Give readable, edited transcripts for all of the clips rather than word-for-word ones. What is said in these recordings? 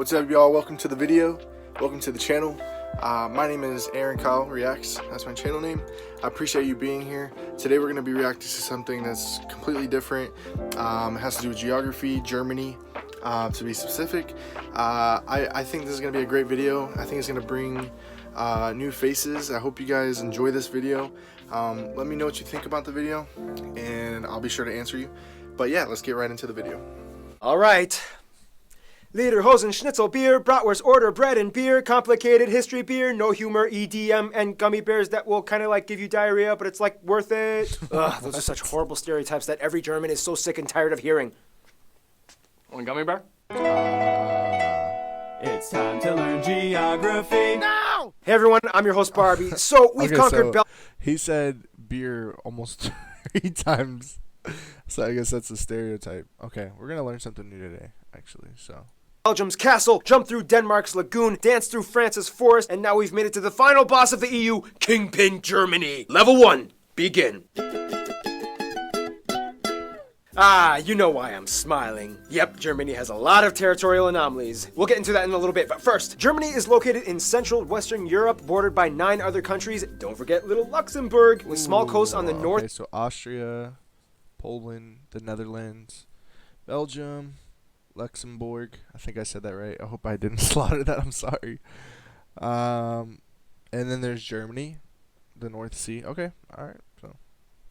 What's up, y'all? Welcome to the video. Welcome to the channel. My name is Aaron Kyle Reacts. That's my channel name. I appreciate you being here. Today we're going to be reacting to something that's completely different. It has to do with geography, Germany, to be specific. I think this is going to be a great video. I think it's going to bring new faces. I hope you guys enjoy this video. Let me know what you think about the video, and I'll be sure to answer you. But yeah, let's get right into the video. All right. Lederhosen, Schnitzel, beer, bratwurst, order, bread and beer, complicated history beer, no humor, EDM, and gummy bears that will kind of like give you diarrhea, but it's like worth it. Ugh, those are such horrible stereotypes that every German is so sick and tired of hearing. Want a gummy bear? It's time to learn geography. No! Hey everyone, I'm your host Barbie. So we've conquered He said beer almost 3 times. So I guess that's a stereotype. Okay, we're gonna learn something new today, actually. So Belgium's castle, jumped through Denmark's lagoon, danced through France's forest, and now we've made it to the final boss of the EU, Kingpin Germany. Level 1, begin. Ah, you know why I'm smiling. Yep, Germany has a lot of territorial anomalies. We'll get into that in a little bit, but first, Germany is located in central Western Europe, bordered by 9 other countries. Don't forget little Luxembourg, with small coasts on the north. Okay, so Austria, Poland, the Netherlands, Belgium, Luxembourg. I think I said that right. I hope I didn't slaughter that. I'm sorry. And then there's Germany, the North Sea. Okay, all right. So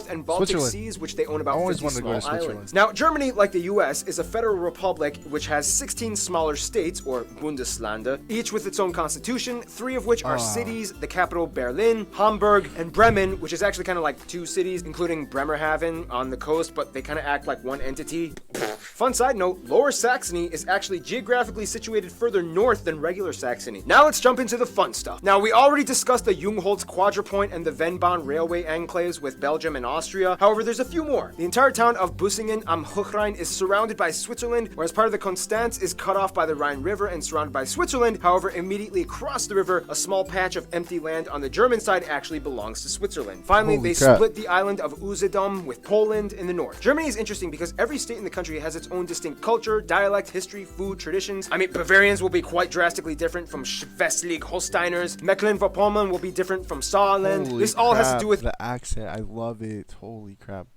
and Baltic Seas, which they own about 50 small islands. Switzerland. Now, Germany, like the US, is a federal republic which has 16 smaller states, or Bundeslande, each with its own constitution, 3 of which are cities, the capital Berlin, Hamburg, and Bremen, which is actually kind of like 2 cities, including Bremerhaven on the coast, but they kind of act like one entity. Fun side note, Lower Saxony is actually geographically situated further north than regular Saxony. Now let's jump into the fun stuff. Now, we already discussed the Jungholz Quadrupoint and the Vennbahn railway enclaves with Belgium and Austria. However, there's a few more. The entire town of Bussingen am Hochrhein is surrounded by Switzerland, whereas part of the Konstanz is cut off by the Rhine River and surrounded by Switzerland. However, immediately across the river, a small patch of empty land on the German side actually belongs to Switzerland. Finally, they split the island of Usedom with Poland in the north. Germany is interesting because every state in the country has its own distinct culture, dialect, history, food, traditions. I mean, Bavarians will be quite drastically different from Schleswig-Holsteiners. Mecklenburg-Vorpommern will be different from Saarland. This all has to do with the accent. I love it. Holy crap.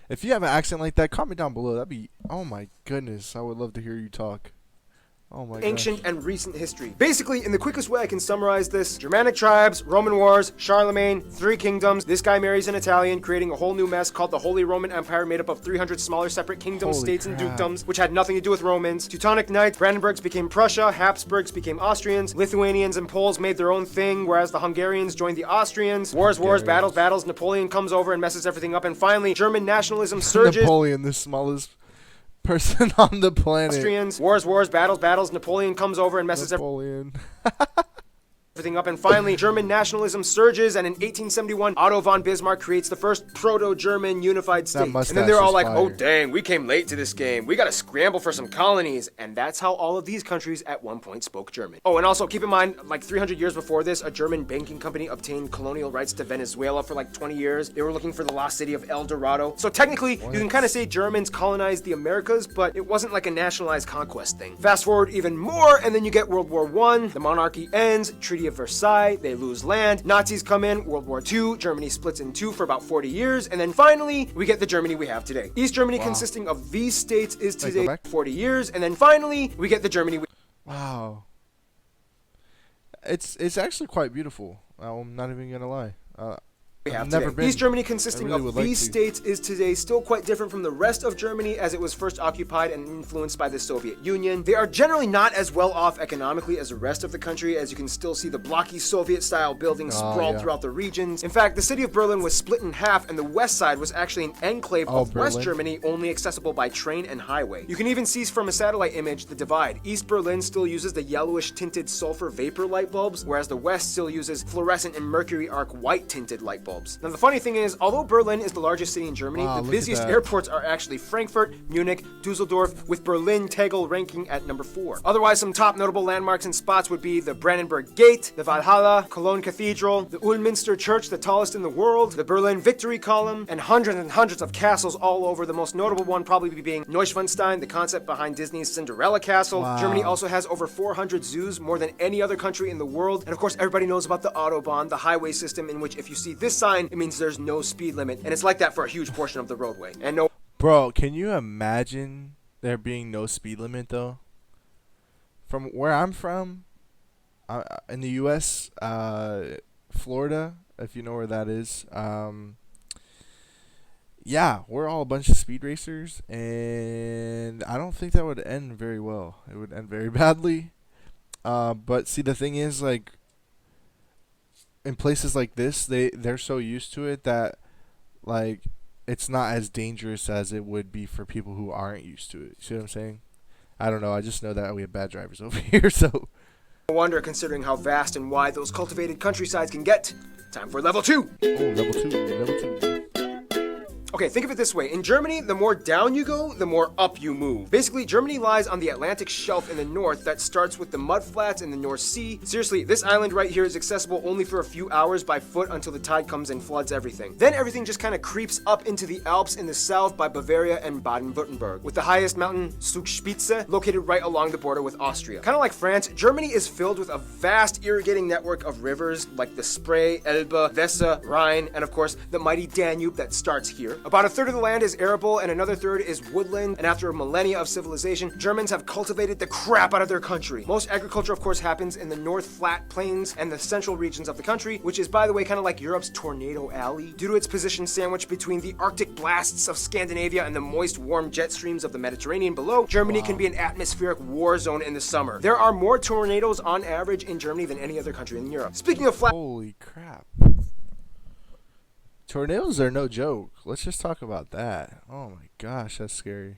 If you have an accent like that, comment down below. That'd be, oh my goodness, I would love to hear you talk. Oh my ancient and recent history. Basically, in the quickest way I can summarize this, Germanic tribes, Roman wars, Charlemagne, 3 kingdoms, this guy marries an Italian, creating a whole new mess called the Holy Roman Empire, made up of 300 smaller separate kingdoms, states, and dukedoms, which had nothing to do with Romans. Teutonic Knights, Brandenburgs became Prussia, Habsburgs became Austrians, Lithuanians and Poles made their own thing, whereas the Hungarians joined the Austrians. Wars, battles, Napoleon comes over and messes everything up, and finally, German nationalism surges. Napoleon, the smallest person on the planet. Austrians, wars, battles, Napoleon comes over and messes everything up, and finally, German nationalism surges, and in 1871, Otto von Bismarck creates the first proto-German unified state. And then they're all like, oh dang, we came late to this game. We gotta scramble for some colonies. And that's how all of these countries at one point spoke German. Oh, and also keep in mind, like 300 years before this, a German banking company obtained colonial rights to Venezuela for like 20 years. They were looking for the lost city of El Dorado. So technically, you can kind of say Germans colonized the Americas, but it wasn't like a nationalized conquest thing. Fast forward even more, and then you get World War I, the monarchy ends, Treaty of Versailles, they lose land, Nazis come in, World War II, Germany splits in 2 for about 40 years, and then finally, we get the Germany we have today. East Germany consisting of these states is today 40 years, and then finally, we get the Germany we Wow. It's actually quite beautiful. I'm not even gonna lie. I've never been. East Germany consisting of these states is today still quite different from the rest of Germany as it was first occupied and influenced by the Soviet Union. They are generally not as well off economically as the rest of the country, as you can still see the blocky Soviet-style buildings sprawled throughout the regions. In fact, the city of Berlin was split in half, and the west side was actually an enclave of West Germany, only accessible by train and highway. You can even see from a satellite image the divide. East Berlin still uses the yellowish tinted sulfur vapor light bulbs, whereas the west still uses fluorescent and mercury arc white tinted light bulbs. bulbs. Now the funny thing is, although Berlin is the largest city in Germany, Wow, the look at busiest that. airports are actually Frankfurt, Munich, Dusseldorf, with Berlin Tegel ranking at number 4. Otherwise, some top notable landmarks and spots would be the Brandenburg Gate, the Valhalla, Cologne Cathedral, the Ulminster Church, the tallest in the world, the Berlin Victory Column, and hundreds of castles all over. The most notable one probably being Neuschwanstein, the concept behind Disney's Cinderella Castle. Wow. Germany also has over 400 zoos, more than any other country in the world. And of course, everybody knows about the Autobahn, the highway system in which if you see this sign, it means there's no speed limit. And it's like that for a huge portion of the roadway. And no. Bro, can you imagine there being no speed limit though? From where I'm from, in the U.S., Florida, if you know where that is, yeah, we're all a bunch of speed racers, and I don't think that would end very well. It would end very badly. But see, the thing is, like, in places like this, they're so used to it that, like, it's not as dangerous as it would be for people who aren't used to it. See what I'm saying? I don't know. I just know that we have bad drivers over here, so. No wonder, considering how vast and wide those cultivated countrysides can get. Time for level 2. Oh, level 2. Okay, think of it this way. In Germany, the more down you go, the more up you move. Basically, Germany lies on the Atlantic shelf in the north that starts with the mudflats in the North Sea. Seriously, this island right here is accessible only for a few hours by foot until the tide comes and floods everything. Then everything just kind of creeps up into the Alps in the south by Bavaria and Baden-Württemberg, with the highest mountain, Zugspitze, located right along the border with Austria. Kind of like France, Germany is filled with a vast irrigating network of rivers like the Spree, Elbe, Weser, Rhine, and of course, the mighty Danube that starts here. About a third of the land is arable and another third is woodland, and after millennia of civilization, Germans have cultivated the crap out of their country. Most agriculture, of course, happens in the North Flat Plains and the central regions of the country, which is, by the way, kind of like Europe's Tornado Alley. Due to its position sandwiched between the Arctic blasts of Scandinavia and the moist, warm jet streams of the Mediterranean below, Germany can be an atmospheric war zone in the summer. There are more tornadoes on average in Germany than any other country in Europe. Speaking of flat... Holy crap. Tornadoes are no joke. Let's just talk about that. Oh my gosh, that's scary.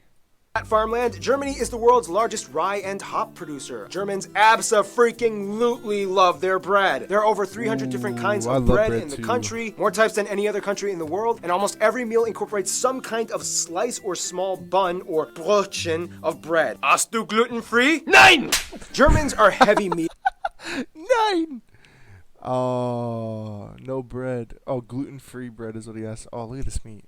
Farmland, Germany is the world's largest rye and hop producer. Germans abso-freaking-lutely love their bread. There are over 300 different kinds of bread in the country, more types than any other country in the world, and almost every meal incorporates some kind of slice or small bun or Brötchen of bread. Hast du gluten-free? Nein! Germans are heavy meat. Nine! Oh, no bread. Oh, gluten-free bread is what he asked. Oh, look at this meat.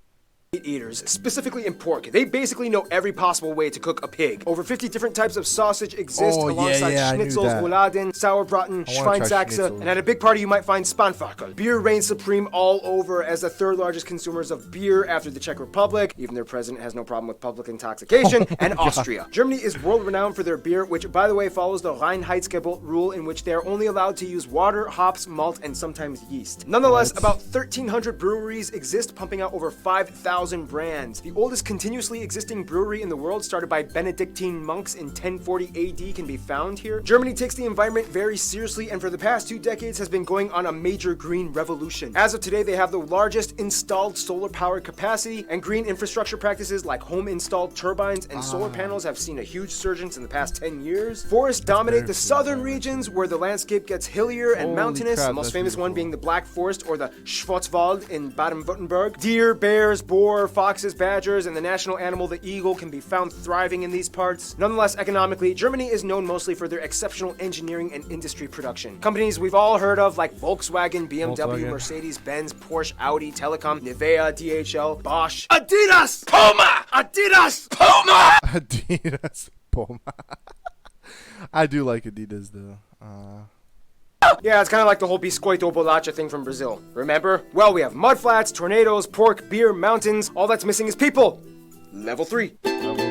Meat eaters, specifically in pork. They basically know every possible way to cook a pig. Over 50 different types of sausage exist alongside schnitzels, rouladen, sauerbraten, Schweinsachse, and at a big party you might find Spanferkel. Beer reigns supreme all over as the third largest consumers of beer after the Czech Republic, even their president has no problem with public intoxication, and Austria. Germany is world-renowned for their beer, which by the way follows the Reinheitsgebot rule in which they are only allowed to use water, hops, malt, and sometimes yeast. Nonetheless, about 1,300 breweries exist, pumping out over 5,000 brands. The oldest continuously existing brewery in the world, started by Benedictine monks in 1040 AD, can be found here. Germany takes the environment very seriously and for the past 2 decades has been going on a major green revolution. As of today, they have the largest installed solar power capacity, and green infrastructure practices like home installed turbines and solar panels have seen a huge surge in the past 10 years. Forests dominate the southern regions where the landscape gets hillier and mountainous, the most famous one being the Black Forest or the Schwarzwald in Baden-Württemberg. Deer, bears, boar, foxes, badgers, and the national animal, the eagle, can be found thriving in these parts. Nonetheless, economically, Germany is known mostly for their exceptional engineering and industry production. Companies we've all heard of like Volkswagen, BMW, Mercedes-Benz, Porsche, Audi, Telecom, Nivea, DHL, Bosch, Adidas, Puma, Adidas, Puma, Adidas, Puma. I do like Adidas though. Yeah, it's kind of like the whole biscoito bolacha thing from Brazil. Remember? Well, we have mudflats, tornadoes, pork, beer, mountains. All that's missing is people. Level 3. Level 3.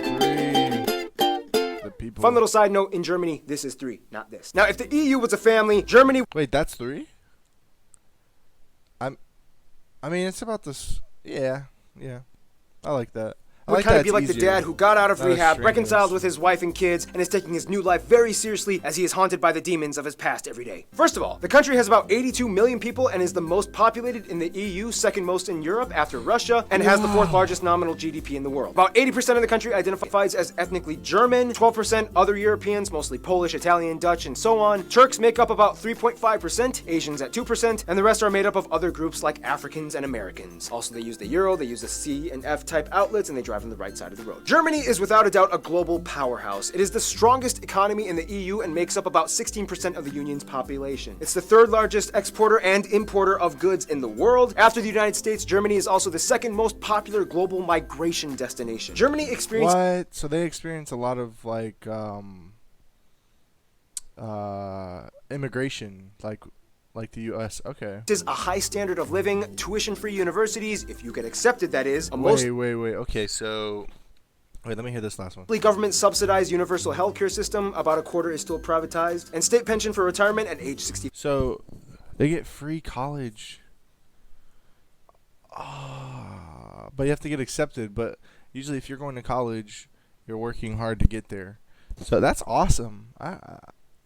The people. Fun little side note, in Germany, this is 3, not this. Now, if the EU was a family, Germany... Wait, that's 3? I mean, it's about this... Yeah. I like that. would like kind of that be it's like the easier. dad who got out of Not as rehab, strenuous. reconciled with his wife and kids, and is taking his new life very seriously as he is haunted by the demons of his past every day. First of all, the country has about 82 million people and is the most populated in the EU, second most in Europe after Russia, and has the fourth largest nominal GDP in the world. About 80% of the country identifies as ethnically German, 12% other Europeans, mostly Polish, Italian, Dutch, and so on. Turks make up about 3.5%, Asians at 2%, and the rest are made up of other groups like Africans and Americans. Also, they use the euro, they use the C and F type outlets, and they drive on the right side of the road. Germany is without a doubt a global powerhouse. It is the strongest economy in the EU and makes up about 16% of the union's population. It's the third largest exporter and importer of goods in the world. After the United States, Germany is also the second most popular global migration destination. Germany experienced What? So they experience a lot of like immigration, like the U.S. Okay. is a high standard of living, tuition-free universities, if you get accepted, that is, a mostly Wait. Okay, so let me hear this last one. government-subsidized universal healthcare system, about a quarter is still privatized, and state pension for retirement at age 60. So they get free college. But you have to get accepted. But usually, if you're going to college, you're working hard to get there. So that's awesome.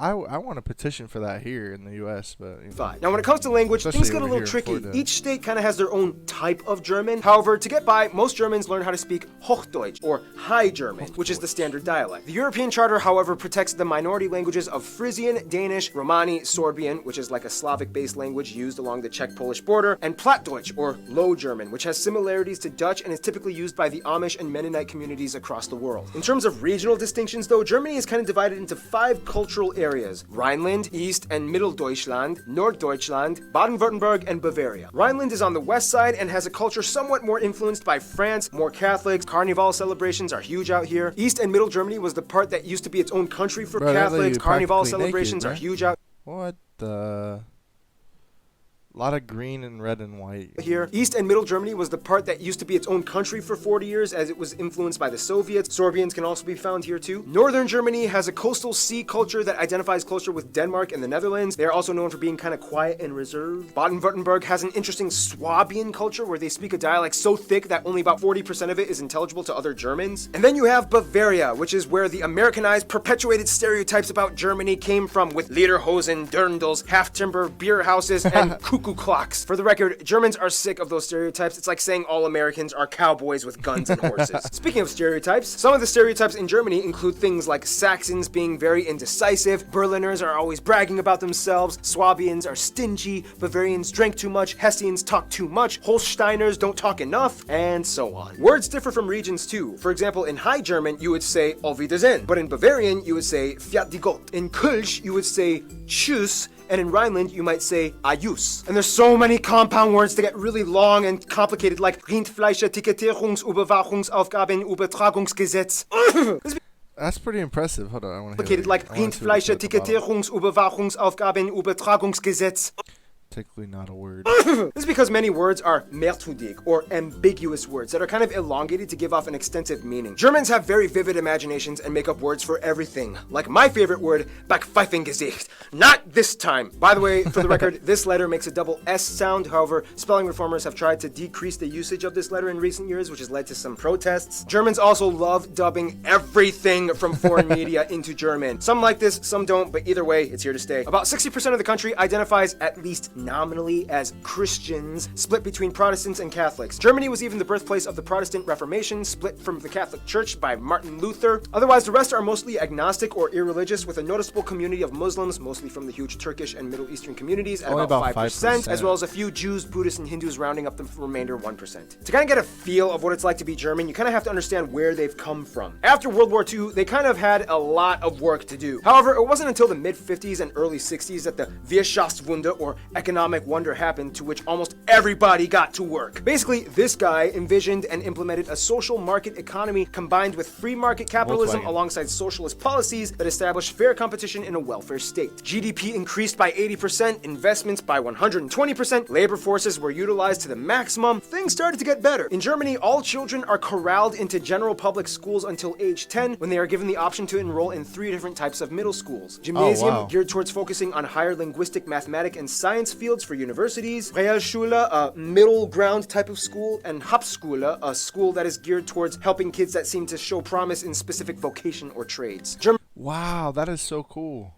I want to petition for that here in the U.S. But Now, when it comes to language, Especially things get a over little here in tricky. Florida. Each state kind of has their own type of German. However, to get by, most Germans learn how to speak Hochdeutsch, or High German, which is the standard dialect. The European Charter, however, protects the minority languages of Frisian, Danish, Romani, Sorbian, which is like a Slavic-based language used along the Czech-Polish border, and Plattdeutsch, or Low German, which has similarities to Dutch and is typically used by the Amish and Mennonite communities across the world. In terms of regional distinctions, though, Germany is kind of divided into 5 cultural areas: Rhineland, East and Middle Deutschland, Norddeutschland, Baden-Württemberg, and Bavaria. Rhineland is on the west side and has a culture somewhat more influenced by France, more Catholics. Carnival celebrations are huge out here. East and Middle Germany was the part that used to be its own country for Bro, that lady Catholics. Carnival practically celebrations naked, are bruh. huge out what the? A lot of green and red and white. here. East and Middle Germany was the part that used to be its own country for 40 years as it was influenced by the Soviets. Sorbians can also be found here too. Northern Germany has a coastal sea culture that identifies closer with Denmark and the Netherlands. They are also known for being kind of quiet and reserved. Baden-Württemberg has an interesting Swabian culture where they speak a dialect so thick that only about 40% of it is intelligible to other Germans. And then you have Bavaria, which is where the Americanized, perpetuated stereotypes about Germany came from, with Lederhosen, Dirndls, half-timber, beer houses, and cuckoo clocks. For the record, Germans are sick of those stereotypes. It's like saying all Americans are cowboys with guns and horses. Speaking of stereotypes, some of the stereotypes in Germany include things like Saxons being very indecisive, Berliners are always bragging about themselves, Swabians are stingy, Bavarians drink too much, Hessians talk too much, Holsteiners don't talk enough, and so on. Words differ from regions too. For example, in High German, you would say Auf Wiedersehen, but in Bavarian, you would say Fiat die Gott. In Kölsch, you would say Tschüss, and in Rhineland, you might say Ajus. And there's so many compound words that get really long and complicated, like Rindfleisch, Etikettierungsüberwachungsaufgaben, Übertragungsgesetz. That's pretty impressive. Hold on, I want to Complicated, like Rindfleisch, Etikettierungsüberwachungsaufgaben, Übertragungsgesetz. Technically not a word. This is because many words are mehrtudig, or ambiguous words, that are kind of elongated to give off an extensive meaning. Germans have very vivid imaginations and make up words for everything. Like my favorite word, Backpfeifengesicht. Not this time. By the way, for the record, this letter makes a double S sound. However, spelling reformers have tried to decrease the usage of this letter in recent years, which has led to some protests. Germans also love dubbing everything from foreign media into German. Some like this, some don't, but either way, it's here to stay. About 60% of the country identifies at least nominally as Christians, split between Protestants and Catholics. Germany was even the birthplace of the Protestant Reformation, split from the Catholic Church by Martin Luther. Otherwise, the rest are mostly agnostic or irreligious, with a noticeable community of Muslims, mostly from the huge Turkish and Middle Eastern communities, at Only about about 5%, 5%. as well as a few Jews, Buddhists, and Hindus rounding up the remainder 1%. To kind of get a feel of what it's like to be German, you kind of have to understand where they've come from. After World War II, they kind of had a lot of work to do. However, it wasn't until the mid-50s and early 60s that the Wirtschaftswunder, or economic wonder, happened, to which almost everybody got to work. Basically, this guy envisioned and implemented a social market economy combined with free market capitalism Volkswagen. alongside socialist policies that established fair competition in a welfare state. GDP increased by 80%, investments by 120%, labor forces were utilized to the maximum. Things started to get better. In Germany, all children are corralled into general public schools until age 10, when they are given the option to enroll in 3 different types of middle schools. Gymnasium, wow. geared towards focusing on higher linguistic, mathematic, and science fields for universities, Realschule, a middle ground type of school, and Hauptschule, a school that is geared towards helping kids that seem to show promise in specific vocation or trades. Wow, that is so cool.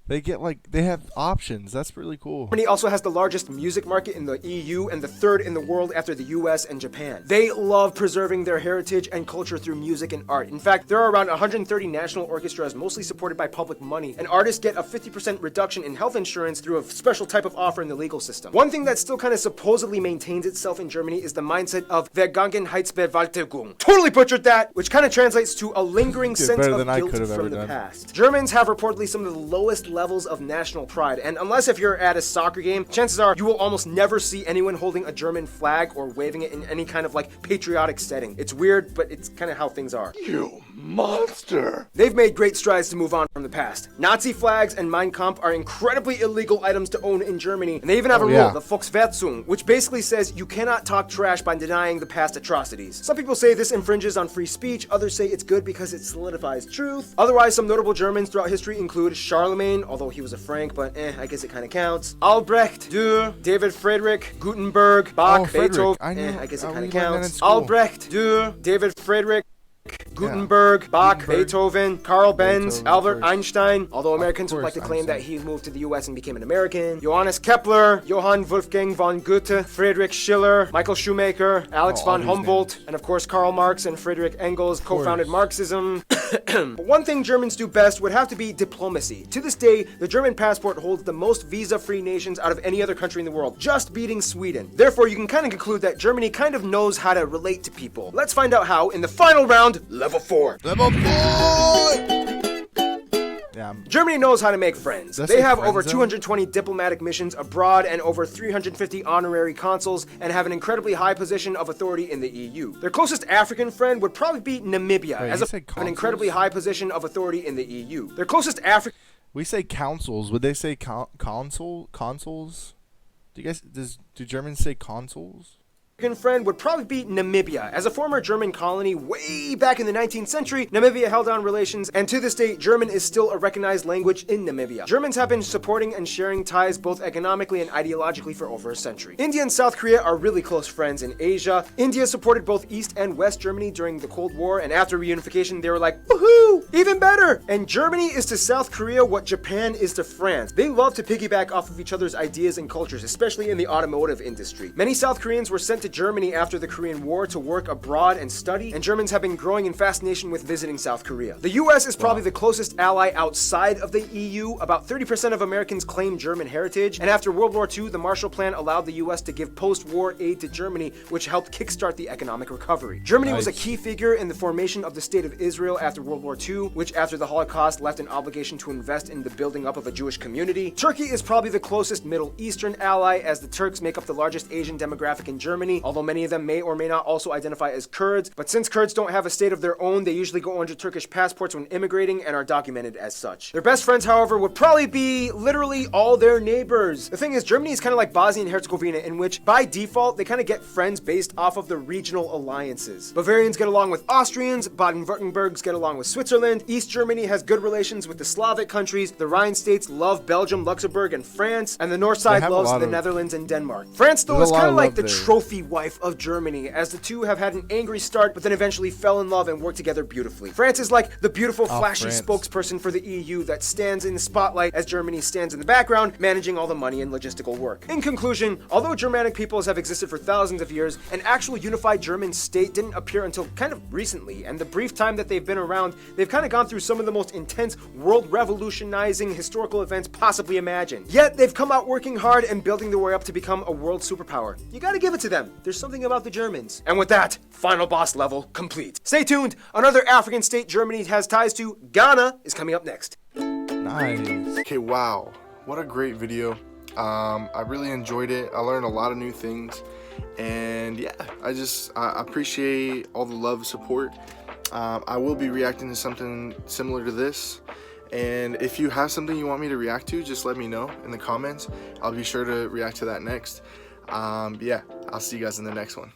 They have options. That's really cool. Germany also has the largest music market in the EU and the third in the world after the US and Japan. They love preserving their heritage and culture through music and art. In fact, there are around 130 national orchestras, mostly supported by public money, and artists get a 50% reduction in health insurance through a special type of offer in the legal system. One thing that still kind of supposedly maintains itself in Germany is the mindset of Vergangenheitsbewältigung. Totally butchered that, which kind of translates to a lingering sense of guilt from the past. Germans have reportedly some of the lowest levels of national pride, and unless if you're at a soccer game, chances are you will almost never see anyone holding a German flag or waving it in any kind of patriotic setting. It's weird, but it's kind of how things are. You monster! They've made great strides to move on from the past. Nazi flags and Mein Kampf are incredibly illegal items to own in Germany, and they even have a rule, the Volksverhetzung, which basically says you cannot talk trash by denying the past atrocities. Some people say this infringes on free speech, others say it's good because it solidifies truth. Otherwise, some notable Germans throughout history include Charlemagne, although he was a Frank, but I guess it kind of counts. Albrecht, Dürer, David Friedrich, Gutenberg, Bach, Beethoven, I guess it kind of counts. Albrecht, Dürer, David Friedrich, Gutenberg, Bach, Beethoven, Carl Benz, Albert Einstein, although Americans would like to claim that he moved to the US and became an American, Johannes Kepler, Johann Wolfgang von Goethe, Friedrich Schiller, Michael Shoemaker, Alex von Humboldt, and of course Karl Marx and Friedrich Engels co-founded Marxism. But one thing Germans do best would have to be diplomacy. To this day, the German passport holds the most visa-free nations out of any other country in the world, just beating Sweden. Therefore, you can kind of conclude that Germany kind of knows how to relate to people. Let's find out how in the final round, Level 4. Level 4! Yeah. Germany knows how to make friends. They have over 220 diplomatic missions abroad and over 350 honorary consuls and have an incredibly high position of authority in the EU. Their closest African friend would probably be Namibia, an incredibly high position of authority in the EU. Their closest African... We say councils. Would they say consuls? Do Germans say consuls? Friend would probably be Namibia. As a former German colony way back in the 19th century, Namibia held on relations, and to this day, German is still a recognized language in Namibia. Germans have been supporting and sharing ties both economically and ideologically for over a century. India and South Korea are really close friends in Asia. India supported both East and West Germany during the Cold War, and after reunification, they were like, woohoo, even better! And Germany is to South Korea what Japan is to France. They love to piggyback off of each other's ideas and cultures, especially in the automotive industry. Many South Koreans were sent to Germany after the Korean War to work abroad and study, and Germans have been growing in fascination with visiting South Korea. The US is probably the closest ally outside of the EU. About 30% of Americans claim German heritage, and after World War II, the Marshall Plan allowed the US to give post-war aid to Germany, which helped kickstart the economic recovery. Germany was a key figure in the formation of the State of Israel after World War II, which after the Holocaust left an obligation to invest in the building up of a Jewish community. Turkey is probably the closest Middle Eastern ally, as the Turks make up the largest Asian demographic in Germany, although many of them may or may not also identify as Kurds, but since Kurds don't have a state of their own, they usually go under Turkish passports when immigrating and are documented as such. Their best friends, however, would probably be literally all their neighbors. The thing is, Germany is kind of like Bosnia and Herzegovina, in which, by default, they kind of get friends based off of the regional alliances. Bavarians get along with Austrians, Baden-Württembergs get along with Switzerland, East Germany has good relations with the Slavic countries, the Rhine states love Belgium, Luxembourg, and France, and the North side loves the Netherlands and Denmark. France, though, is kind of like the trophy wife of Germany, as the two have had an angry start but then eventually fell in love and worked together beautifully. France is like the beautiful, flashy spokesperson for the EU that stands in the spotlight as Germany stands in the background, managing all the money and logistical work. In conclusion, although Germanic peoples have existed for thousands of years, an actual unified German state didn't appear until kind of recently, and the brief time that they've been around, they've kind of gone through some of the most intense, world-revolutionizing historical events possibly imagined. Yet, they've come out working hard and building their way up to become a world superpower. You gotta give it to them. There's something about the Germans. And with that, final boss level complete. Stay tuned, another African state Germany has ties to, Ghana, is coming up next. Nice. Okay, wow. What a great video. I really enjoyed it. I learned a lot of new things. And yeah, I appreciate all the love and support. I will be reacting to something similar to this. And if you have something you want me to react to, just let me know in the comments. I'll be sure to react to that next. Yeah, I'll see you guys in the next one.